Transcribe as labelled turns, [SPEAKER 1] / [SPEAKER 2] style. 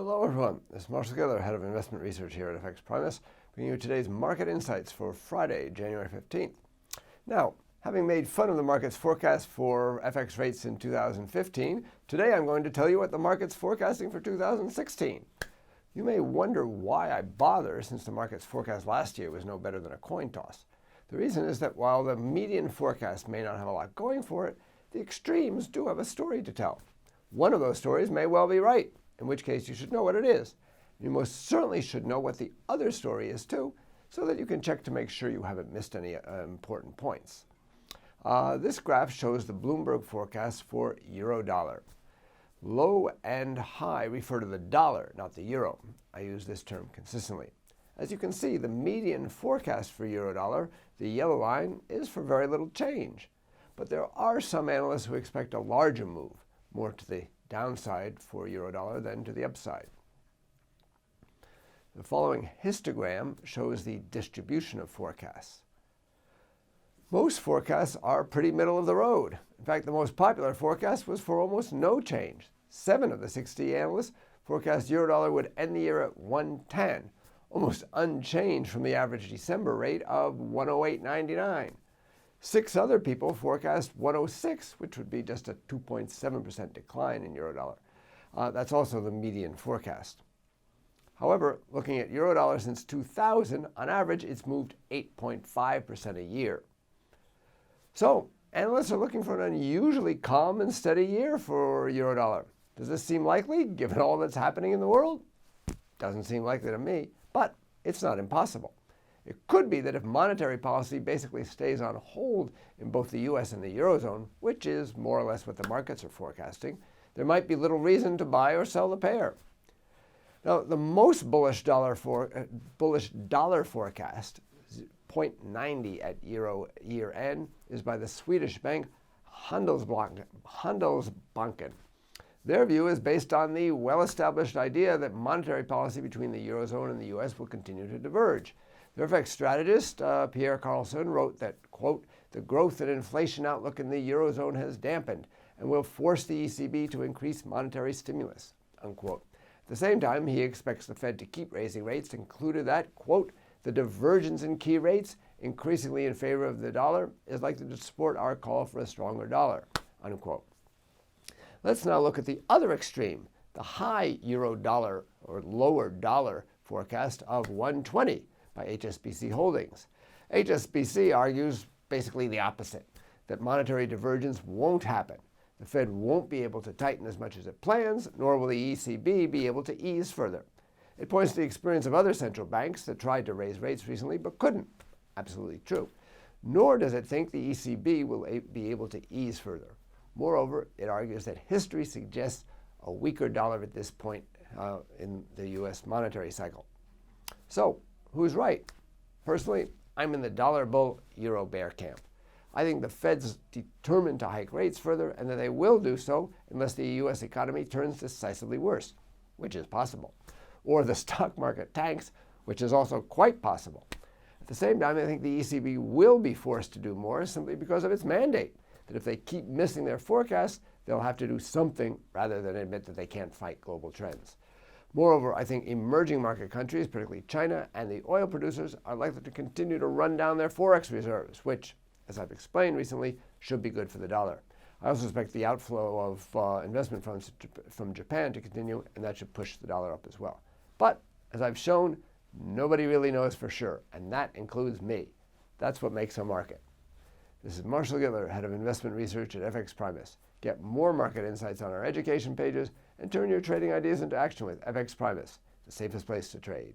[SPEAKER 1] Hello everyone, this is Marshall Gittler, Head of Investment Research here at FXPRIMUS, bringing you today's market insights for Friday, January 15th. Now, having made fun of the market's forecast for FX rates in 2015, today I'm going to tell you what the market's forecasting for 2016. You may wonder why I bother, since the market's forecast last year was no better than a coin toss. The reason is that while the median forecast may not have a lot going for it, the extremes do have a story to tell. One of those stories may well be right, in which case you should know what it is. You most certainly should know what the other story is too, so that you can check to make sure you haven't missed any important points. This graph shows the Bloomberg forecast for euro-dollar. Low and high refer to the dollar, not the euro. I use this term consistently. As you can see, the median forecast for euro-dollar, the yellow line, is for very little change. But there are some analysts who expect a larger move, more to the downside for euro-dollar than to the upside. The following histogram shows the distribution of forecasts. Most forecasts are pretty middle of the road. In fact, the most popular forecast was for almost no change. 7 of the 60 analysts forecast euro-dollar would end the year at 110, almost unchanged from the average December rate of 108.99. 6 other people forecast 106, which would be just a 2.7% decline in euro-dollar. That's also the median forecast. However, looking at euro-dollar since 2000, on average, it's moved 8.5% a year. So, analysts are looking for an unusually calm and steady year for euro-dollar. Does this seem likely, given all that's happening in the world? Doesn't seem likely to me, but it's not impossible. It could be that if monetary policy basically stays on hold in both the US and the Eurozone, which is more or less what the markets are forecasting, there might be little reason to buy or sell the pair. Now, the most bullish dollar forecast, 0.90 at euro year end, is by the Swedish bank Handelsbanken. Their view is based on the well-established idea that monetary policy between the Eurozone and the US will continue to diverge. Their FX strategist, Pierre Carlson, wrote that, quote, the growth and inflation outlook in the Eurozone has dampened and will force the ECB to increase monetary stimulus, unquote. At the same time, he expects the Fed to keep raising rates, included that, quote, the divergence in key rates, increasingly in favor of the dollar, is likely to support our call for a stronger dollar, unquote. Let's now look at the other extreme, the high euro-dollar or lower dollar forecast of 120 by HSBC Holdings. HSBC argues basically the opposite, that monetary divergence won't happen. The Fed won't be able to tighten as much as it plans, nor will the ECB be able to ease further. It points to the experience of other central banks that tried to raise rates recently but couldn't. Absolutely true. Nor does it think the ECB will be able to ease further. Moreover, it argues that history suggests a weaker dollar at this point in the US monetary cycle. So, who's right? Personally, I'm in the dollar bull, euro bear camp. I think the Fed's determined to hike rates further and that they will do so unless the US economy turns decisively worse, which is possible, or the stock market tanks, which is also quite possible. At the same time, I think the ECB will be forced to do more simply because of its mandate, that if they keep missing their forecasts, they'll have to do something rather than admit that they can't fight global trends. Moreover, I think emerging market countries, particularly China and the oil producers, are likely to continue to run down their forex reserves, which, as I've explained recently, should be good for the dollar. I also expect the outflow of investment funds from Japan to continue, and that should push the dollar up as well. But, as I've shown, nobody really knows for sure, and that includes me. That's what makes a market. This is Marshall Gittler, Head of Investment Research at FXPRIMUS. Get more market insights on our education pages and turn your trading ideas into action with FXPRIMUS, the safest place to trade.